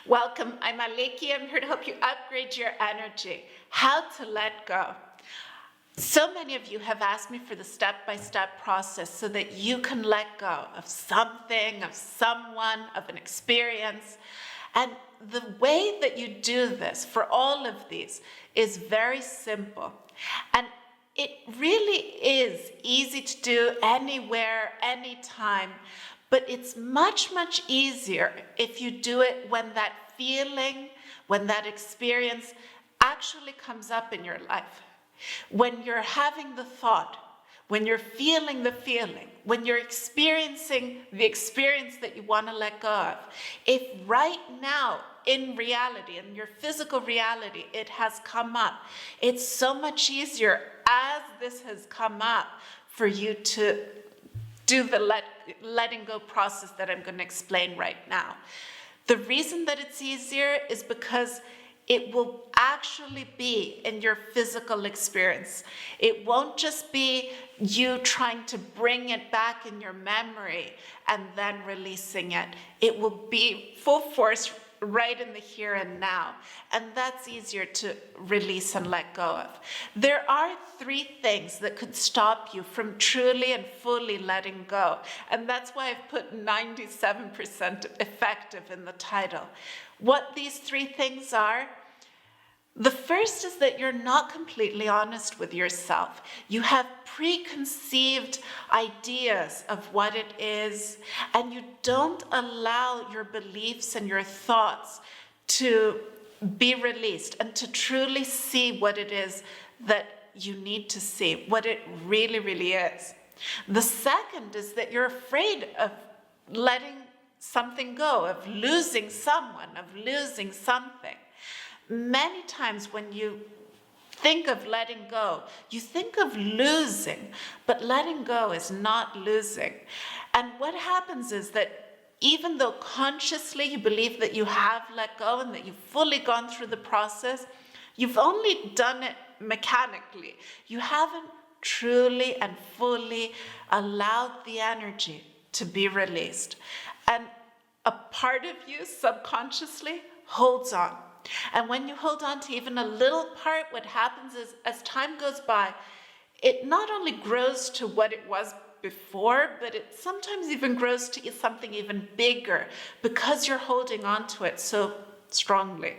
Welcome, I'm Aliki. I'm here to help you upgrade your energy. How to let go. So many of you have asked me for the step-by-step process so that you can let go of something, of someone, of an experience. And the way that you do this for all of these is very simple. And it really is easy to do anywhere, anytime. But it's much, much easier if you do it when that feeling, when that experience actually comes up in your life. When you're having the thought, when you're feeling the feeling, when you're experiencing the experience that you want to let go of. If right now, in reality, in your physical reality, it has come up, it's so much easier as this has come up for you to do the letting go process that I'm going to explain right now. The reason that it's easier is because it will actually be in your physical experience. It won't just be you trying to bring it back in your memory and then releasing it. It will be full force right in the here and now. And that's easier to release and let go of. There are 3 things that could stop you from truly and fully letting go. And that's why I've put 97% effective in the title. What these 3 things are: the first is that you're not completely honest with yourself. You have preconceived ideas of what it is, and you don't allow your beliefs and your thoughts to be released and to truly see what it is that you need to see, what it really, really is. The second is that you're afraid of letting something go, of losing someone, of losing something. Many times when you think of letting go, you think of losing, but letting go is not losing. And what happens is that even though consciously you believe that you have let go and that you've fully gone through the process, you've only done it mechanically. You haven't truly and fully allowed the energy to be released. And a part of you subconsciously holds on. And when you hold on to even a little part, what happens is as time goes by, it not only grows to what it was before, but it sometimes even grows to something even bigger because you're holding on to it so strongly.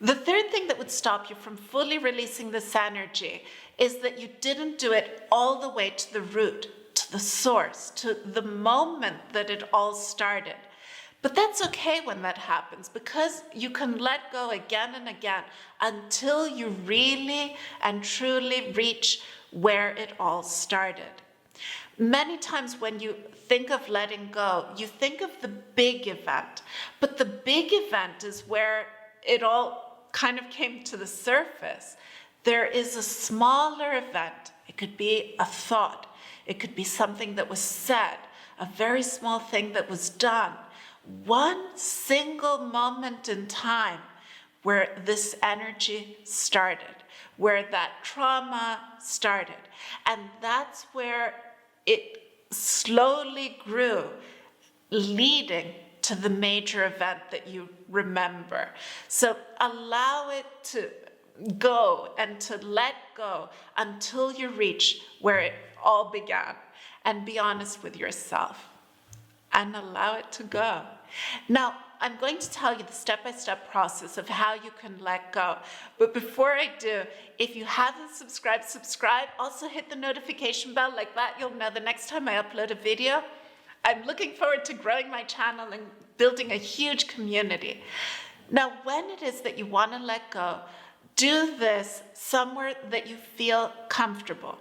The third thing that would stop you from fully releasing this energy is that you didn't do it all the way to the root, to the source, to the moment that it all started. But that's okay when that happens, because you can let go again and again until you really and truly reach where it all started. Many times when you think of letting go, you think of the big event, but the big event is where it all kind of came to the surface. There is a smaller event. It could be a thought. It could be something that was said, a very small thing that was done. One single moment in time where this energy started, where that trauma started. And that's where it slowly grew, leading to the major event that you remember. So allow it to go and to let go until you reach where it all began. And be honest with yourself and allow it to go. Now, I'm going to tell you the step-by-step process of how you can let go. But before I do, if you haven't subscribed, subscribe. Also hit the notification bell. Like that, you'll know the next time I upload a video. I'm looking forward to growing my channel and building a huge community. Now, when it is that you want to let go, do this somewhere that you feel comfortable.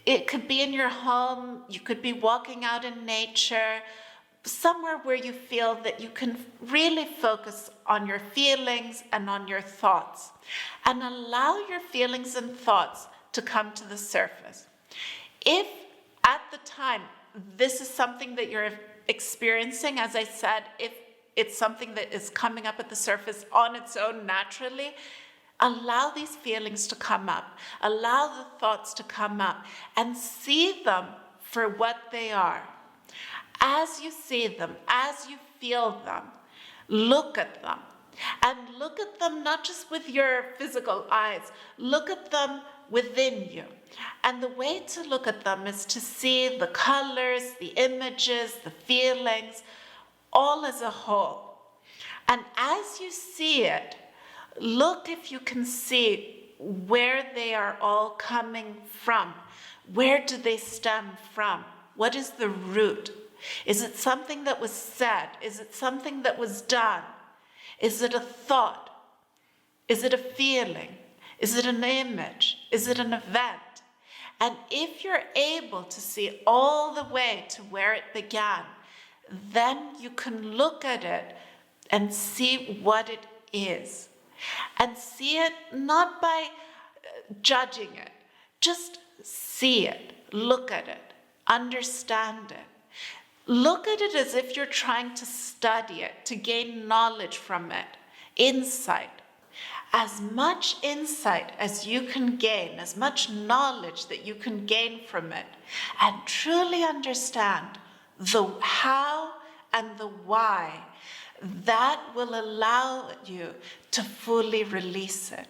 It could be in your home. You could be walking out in nature. Somewhere where you feel that you can really focus on your feelings and on your thoughts, and allow your feelings and thoughts to come to the surface. If at the time this is something that you're experiencing, as I said, if it's something that is coming up at the surface on its own naturally, allow these feelings to come up, allow the thoughts to come up, and see them for what they are. As you see them, as you feel them, Look at them. And look at them not just with your physical eyes, look at them within you. And the way to look at them is to see the colors, the images, the feelings, all as a whole. And as you see it, look if you can see where they are all coming from. Where do they stem from? What is the root? Is it something that was said? Is it something that was done? Is it a thought? Is it a feeling? Is it an image? Is it an event? And if you're able to see all the way to where it began, then you can look at it and see what it is. And see it not by judging it, just see it, look at it, understand it. Look at it as if you're trying to study it, to gain knowledge from it, insight. As much insight as you can gain, as much knowledge that you can gain from it, and truly understand the how and the why, that will allow you to fully release it.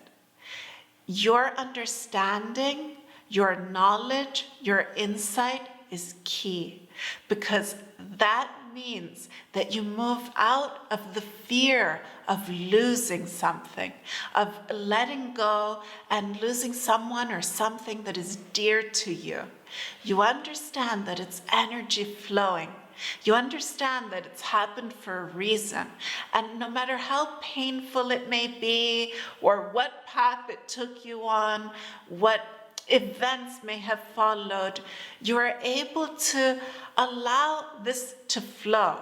Your understanding, your knowledge, your insight is key, because that means that you move out of the fear of losing something, of letting go and losing someone or something that is dear to you. You understand that it's energy flowing. You understand that it's happened for a reason. And no matter how painful it may be, or what path it took you on, what events may have followed, you are able to allow this to flow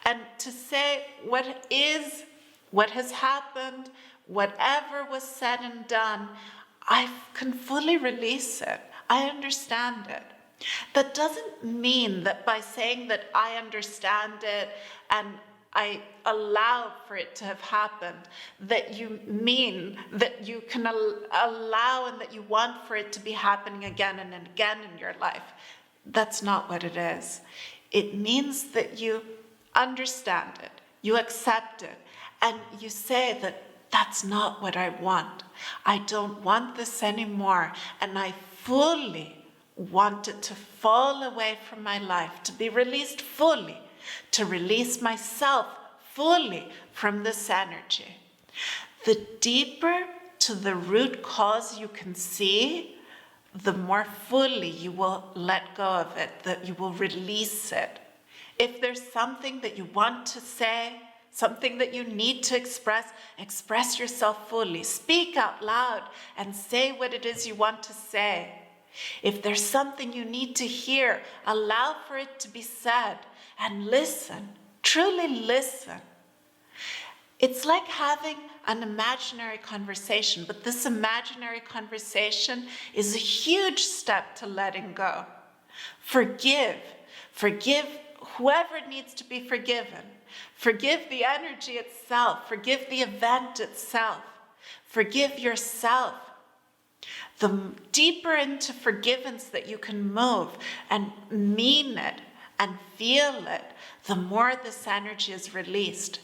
and to say what has happened, whatever was said and done, I can fully release it. I understand it. That doesn't mean that by saying that I understand it and I allow for it to have happened, that you mean that you can allow and that you want for it to be happening again and again in your life. That's not what it is. It means that you understand it, you accept it, and you say that that's not what I want. I don't want this anymore, and I fully want it to fall away from my life, to be released fully, to release myself fully from this energy. The deeper to the root cause you can see, the more fully you will let go of it, that you will release it. If there's something that you want to say, something that you need to express yourself fully. Speak out loud and say what it is you want to say. If there's something you need to hear, allow for it to be said and listen, truly listen. It's like having an imaginary conversation, but this imaginary conversation is a huge step to letting go. Forgive whoever needs to be forgiven. Forgive the energy itself. Forgive the event itself. Forgive yourself. The deeper into forgiveness that you can move and mean it and feel it, the more this energy is released.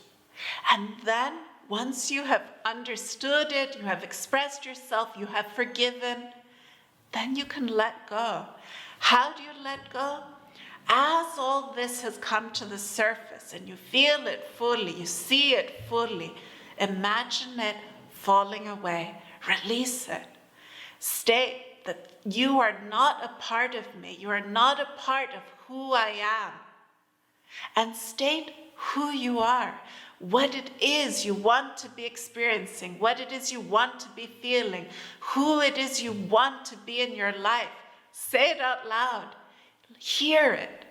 And then once you have understood it, you have expressed yourself, you have forgiven, then you can let go. How do you let go? As all this has come to the surface and you feel it fully, you see it fully, imagine it falling away. Release it. State that you are not a part of me. You are not a part of who I am. And state who you are, what it is you want to be experiencing, what it is you want to be feeling, who it is you want to be in your life. Say it out loud. Hear it.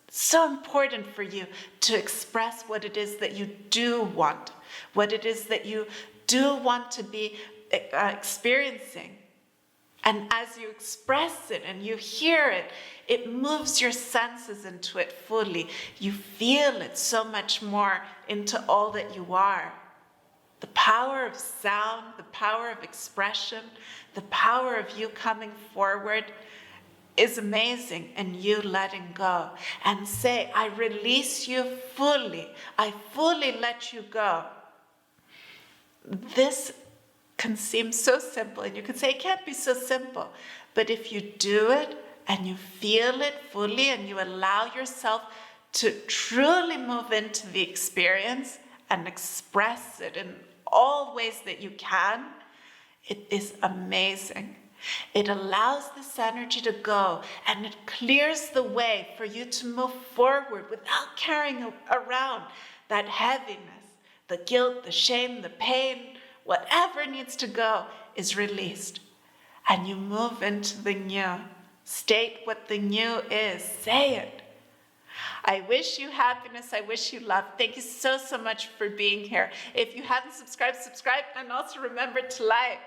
It's so important for you to express what it is that you do want, what it is that you do want to be experiencing. And as you express it and you hear it, it moves your senses into it fully. You feel it so much more into all that you are. The power of sound, the power of expression, the power of you coming forward, is amazing in you letting go, and say, I release you fully. I fully let you go. This can seem so simple, and you can say it can't be so simple, but if you do it and you feel it fully and you allow yourself to truly move into the experience and express it in all ways that you can, it is amazing. It allows this energy to go, and it clears the way for you to move forward without carrying around that heaviness, the guilt, the shame, the pain. Whatever needs to go is released, and you move into the new. State what the new is. Say it. I wish you happiness. I wish you love. Thank you so much for being here. If you haven't subscribed, subscribe, and also remember to like.